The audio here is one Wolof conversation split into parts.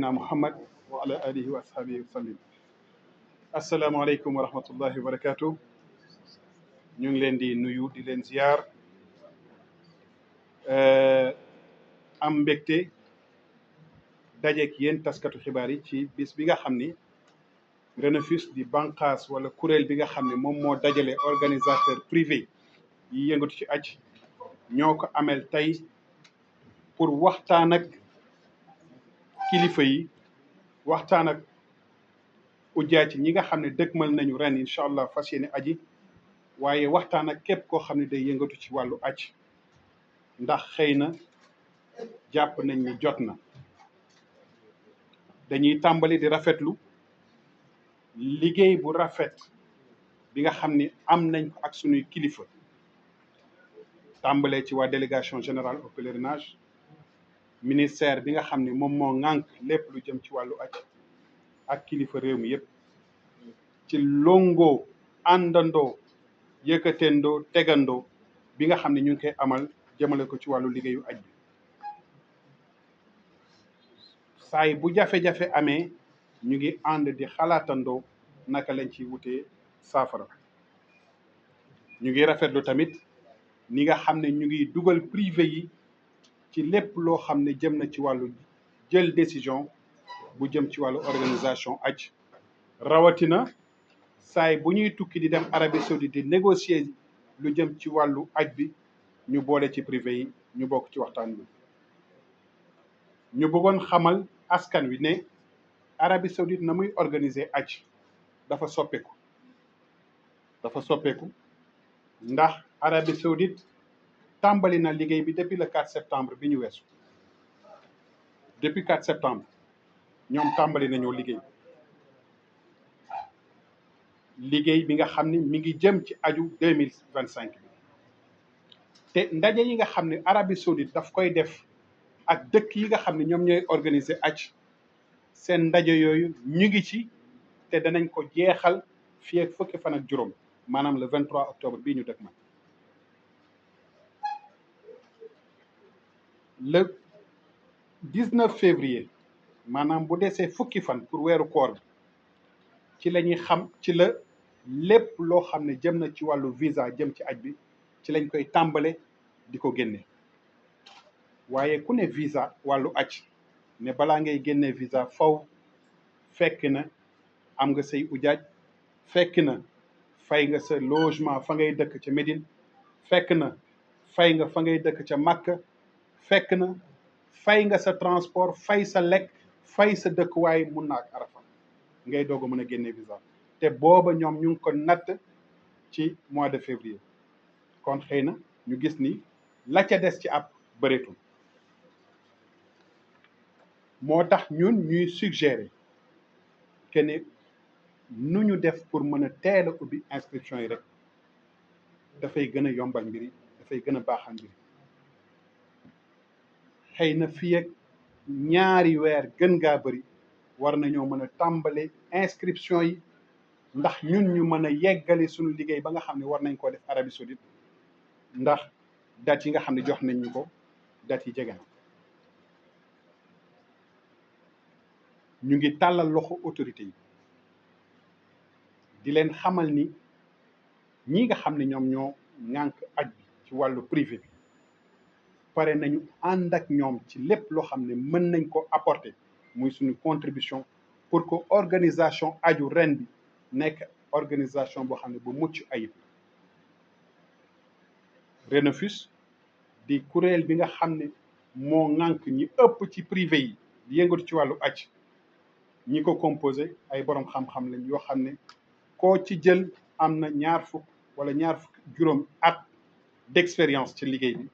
sayidina muhammad wa ala alihi wa ashabihi wa sallim. asalaamaaleykum wa rahmatullahi wa barakatuh. ñu ngi leen di nuyu di leen ziar am mbégte dajeek yéen taskatu xibaar yi ci bis bi nga xam ni Renafus di bànqaas wala kuréel bi nga xam ne moom moo dajale organisateur privé yi yëngatu ci aj ñoo ko amel tey pour waxtaan ak kilifa yi waxtaan ak ujaa ci ñi nga xam ne dëgmal nañu ren incha allah fas yéene aji waaye waxtaan ak képp koo xam ne day yëngatu ci wàllu aj ndax xëy na jàpp nañ ni jot na. dañuy tàmbali di rafetlu liggéey bu rafet bi nga xam ni am nañ ko ak sunuy kilifa tàmbalee ci waa délégation générale au pèlerinage, ministère bi nga xam ne moom moo ŋànk lépp lu jëm ci wàllu aj ak kilifa réew mi yépp ci longoo àndandoo yëkkatendoo tegandoo bi nga xam ne ñu ngi koy amal jëmale ko ci wàllu liggéeyu aj bi. saay bu jafe-jafe amee ñu ngi ànd di xalaatandoo naka lañ ciy wutee saafara. ñu ngi rafetlu tamit ni nga xam ne ñu ngi dugal privé yi ci lépp loo xam ne jëm na ci wàllu jël décision bu jëm ci wàllu organisation aj rawatina saay bu ñuy tukki di dem Arabie Saoudite di négocier lu jëm ci wàllu aj bi ñu boole ci privé yi ñu bokk ci waxtaan bi. ñu bëggoon xamal askan wi ne Arabie Saoudite na muy organiser aj dafa soppeeku ndax Arabie Saoudite tàmbali na liggéey bi depuis le 4 septembre bi ñu weesu. depuis 4 septembre ñoom tàmbali nañoo liggéey bi nga xam ne mi ngi jëm ci aju 2025 bi te ndaje yi nga xam ne Arabie Saoudite daf koy def ak dëkk yi nga xam ne ñoom ñooy organiser aj seen ndaje yooyu ñu ngi ci te danañ ko jeexal fii ak fukki fan ak juróom maanaam le 23 octobre bii ñu dëkk ma le 19 février maanaam bu desee fukki fan pour weeru koor bi ci la ñuy xam ci la lépp loo xam ne jëm na ci wàllu visa jëm ci aj bi ci lañ koy tàmbale di ko génne. waaye ku ne visa wàllu aj ne balaa ngay génne visa faw fekk na am nga say ujaaj, fekk na fay nga sa logement fa ngay dëkk ca Médine, fekk na fay nga fa ngay dëkk ca Makka, fekk na fay nga sa transport, fay sa lekk, fay sa dëkkuwaay mun na ak Arafa ngay doog a mën a génne visa te booba ñoom ñu ngi ko natt ci mois de février. kon xëy na ñu gis ni la ca des ci ab bëreetul. moo tax ñun ñuy suggérer que ne nu ñu def pour mën a teel a ubbi inscription yi rek dafay gën a yombal mbiri, dafay gën a baaxal mbiri. xëy na fii ak ñaari weer gën ngaa bëri war nañoo mën a tàmbale inscription yi ndax ñun ñu mën a yeggali suñu liggéey ba nga xam ne war nañ koo def Arabie Saoudite ndax date yi nga xam ne jox nañ ñu ko date yi jege na. ñu ngi tàllal loxo autorité yi di leen xamal ni ñi nga xam ne ñoom ñoo ŋànk aj bi ci wàllu privé bi pare nañu ànd ak ñoom ci lépp loo xam ne mën nañ ko apporter muy suñu contribution pour que organisation aju ren bi nekk organisation boo xam ne bu mucc ayib. Renafus di kuréel bi nga xam ne moo ŋànk ñi ëpp ci privé yi di yëngatu ci wàllu aj ñi ko composé ay borom xam-xam lañ yoo xam ne koo ci jël am na ñaar fukk wala ñaar fukk juróom at d'expérience ci liggéey bi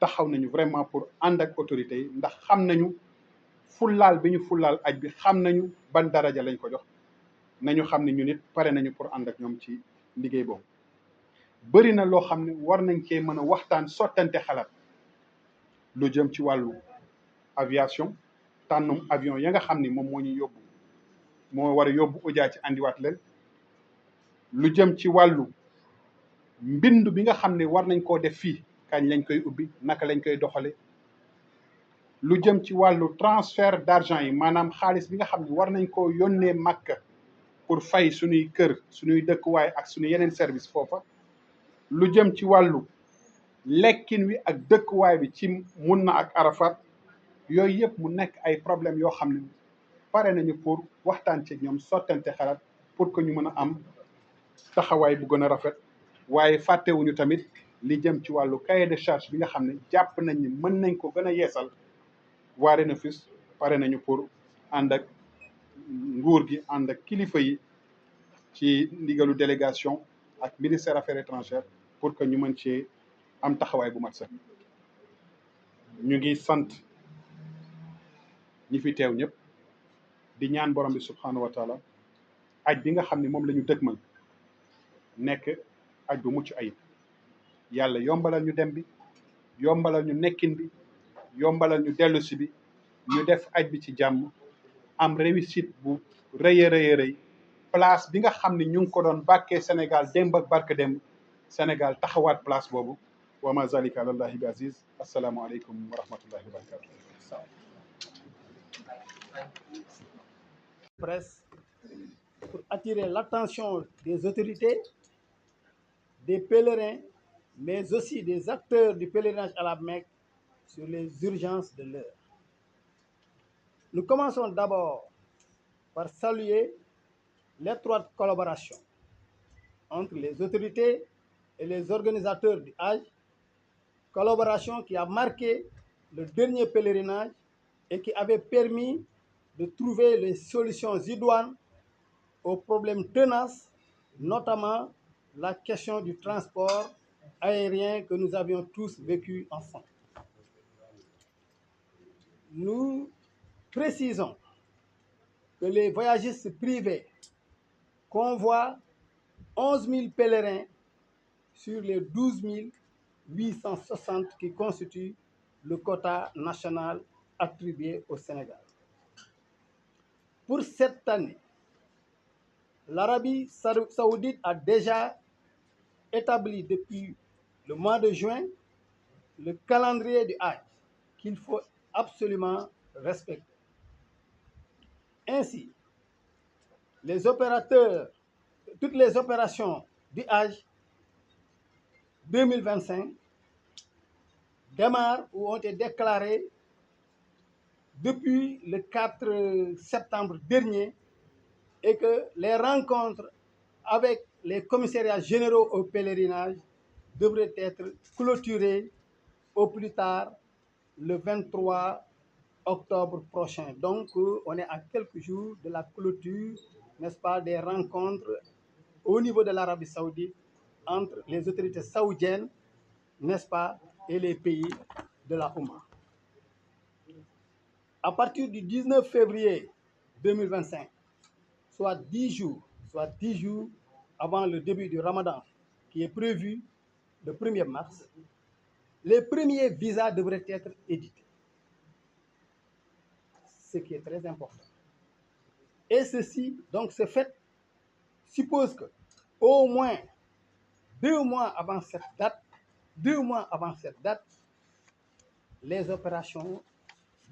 taxaw nañu vraiment pour ànd ak autorités yi ndax xam nañu fullaal bi ñu fullaal aj bi, xam nañu ban daraja lañ ko jox, nañu xam ne ñu nit pare nañu pour ànd ak ñoom ci liggéey boobu. bëri na loo xam ne war nañ cee mën a waxtaan sottante xalaat lu jëm ci wàllu aviation, tànnum avion ya nga xam ni moom moo ñu yóbbu moo war a yóbbu ujaa ci andiwaat leen, lu jëm ci wàllu mbind bi nga xam ne war nañ koo def fii kañ lañ koy ubbi, naka lañ koy doxale, lu jëm ci wàllu transfert d'argent yi maanaam xaalis bi nga xam ne war nañ koo yónnee Makka pour fay suñuy kër suñuy dëkkuwaay ak suñu yeneen service foofa lu jëm ci wàllu lekkin wi ak dëkkuwaay bi ci Munna ak Arafat yooyu yëpp mu nekk ay problème yoo xam ne pare nañu pour waxtaan ci ñoom sottante xalaat pour que ñu mën a am taxawaay bu gën a rafet waaye fàttewuñu tamit li jëm ci wàllu cahier de charge bi nga xam ne jàpp nañ ni mën nañ ko gën a yeesal waa RENAFIS pare nañu pour ànd ak nguur gi ànd ak kilifa yi ci ndigalu délégation ak ministère affaires étrangères pour que ñu mën ci am taxawaay bu mat sax ñu ngi sant ñi fi teew ñëpp di ñaan borom bi subhanahu wa taala aj bi nga xam ne moom la ñu dëgmal nekk aj bu mucc ayib yàlla yombalal ñu dem bi yombalal ñu nekkin bi yombalal ñu dellusi bi ñu def aj bi ci jàmm am réussite bu rëy a rëy a rëy place bi nga xam ne ñu ngi ko doon bàkkee Sénégal démb ak barke démb Sénégal taxawaat place boobu wa ma zalika alallahi bi aziz assalaamu aleykum wa rahmatullahi wa barakatuh presse pour attirer l'attention des autorités, des pèlerins, mais aussi des acteurs du pèlerinage à la Mecque sur les urgences de l'heure. Nous commençons d'abord par saluer l'étroite collaboration entre les autorités et les organisateurs du Hajj, collaboration qui a marqué le dernier pèlerinage et qui avait permis de trouver les solutions idoines aux problèmes tenaces, notamment la question du transport aérien que nous avions tous vécu ensemble. Nous précisons que les voyagistes privés convoient 11 000 pèlerins sur les 12 860 qui constituent le quota national attribué au Sénégal. Pour cette année, l'Arabie saoudite a déjà établi depuis le mois de juin le calendrier du Hajj qu'il faut absolument respecter. Ainsi, toutes les opérations du Hajj 2025 démarrent ou ont été déclarées depuis le 4 septembre dernier et que les rencontres avec les commissariats généraux au pèlerinage devraient être clôturées au plus tard le 23 octobre prochain. Donc, on est à quelques jours de la clôture, n'est-ce pas, des rencontres au niveau de l'Arabie saoudite entre les autorités saoudiennes, n'est-ce pas, et les pays de la Oumma. À partir du 19 février 2025, soit 10 jours avant le début du Ramadan, qui est prévu le 1er mars, les premiers visas devraient être édités, ce qui est très important. Et ceci, donc ce fait, suppose que au moins 2 mois avant cette date, les opérations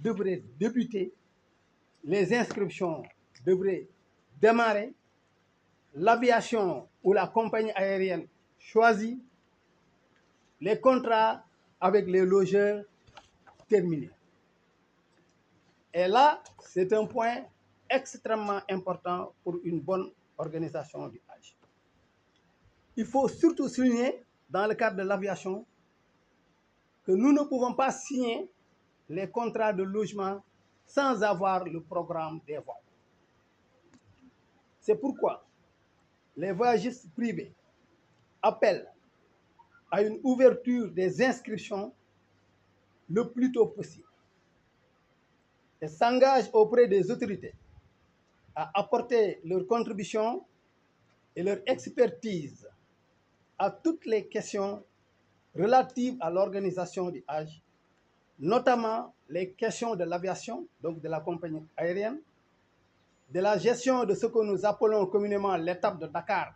devraient débuter, les inscriptions devraient démarrer, l'aviation ou la compagnie aérienne choisie, les contrats avec les logeurs terminés. Et là, c'est un point extrêmement important pour une bonne organisation du Hajj. Il faut surtout souligner, dans le cadre de l'aviation, que nous ne pouvons pas signer les contrats de logement sans avoir le programme des vols. C'est pourquoi les voyagistes privés appellent à une ouverture des inscriptions le plus tôt possible et s'engagent auprès des autorités à apporter leur contribution et leur expertise à toutes les questions relatives à l'organisation du Hajj, notamment les questions de l'aviation, donc de la compagnie aérienne, de la gestion de ce que nous appelons communément l'étape de Dakar.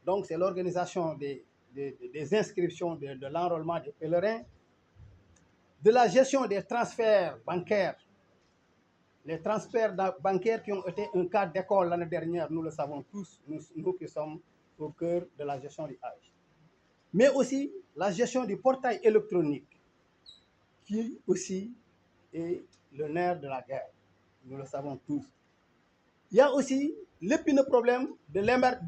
Donc c'est l'organisation des inscriptions, de l'enrôlement des pèlerins, de la gestion des transferts bancaires. Les transferts bancaires qui ont été un cas d'école l'année dernière, nous le savons tous, nous qui sommes au cœur de la gestion du Hajj. Mais aussi la gestion du portail électronique, qui aussi est le nerf de la guerre, nous le savons tous. Il y a aussi l'épineux problème de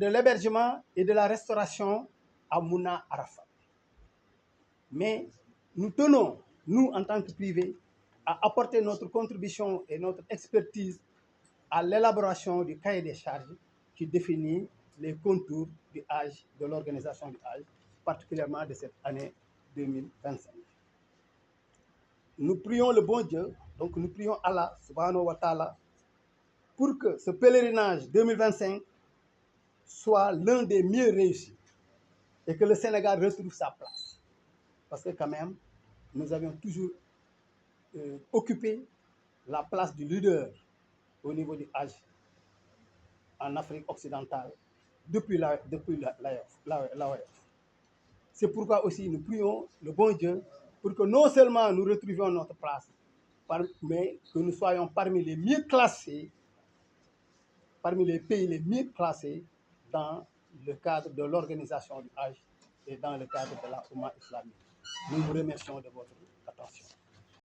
l'hébergement et de la restauration à Mouna Arafat. Mais nous tenons, nous en tant que privés, à apporter notre contribution et notre expertise à l'élaboration du cahier des charges qui définit les contours du Hajj, de l'organisation du Hajj, particulièrement de cette année 2025. Nous prions le bon Dieu, donc nous prions Allah, subhanahu wa ta'ala, pour que ce pèlerinage 2025 soit l'un des mieux réussis et que le Sénégal retrouve sa place. Parce que quand même, nous avions toujours occupé la place du leader au niveau du Hajj en Afrique occidentale depuis l'AOF. C'est pourquoi aussi nous prions le bon Dieu pour que non seulement nous retrouvions notre place, mais que nous soyons parmi les mieux classés, parmi les pays les mieux classés dans le cadre de l'organisation du Hajj et dans le cadre de la Oumma islamique. Nous vous remercions de votre attention.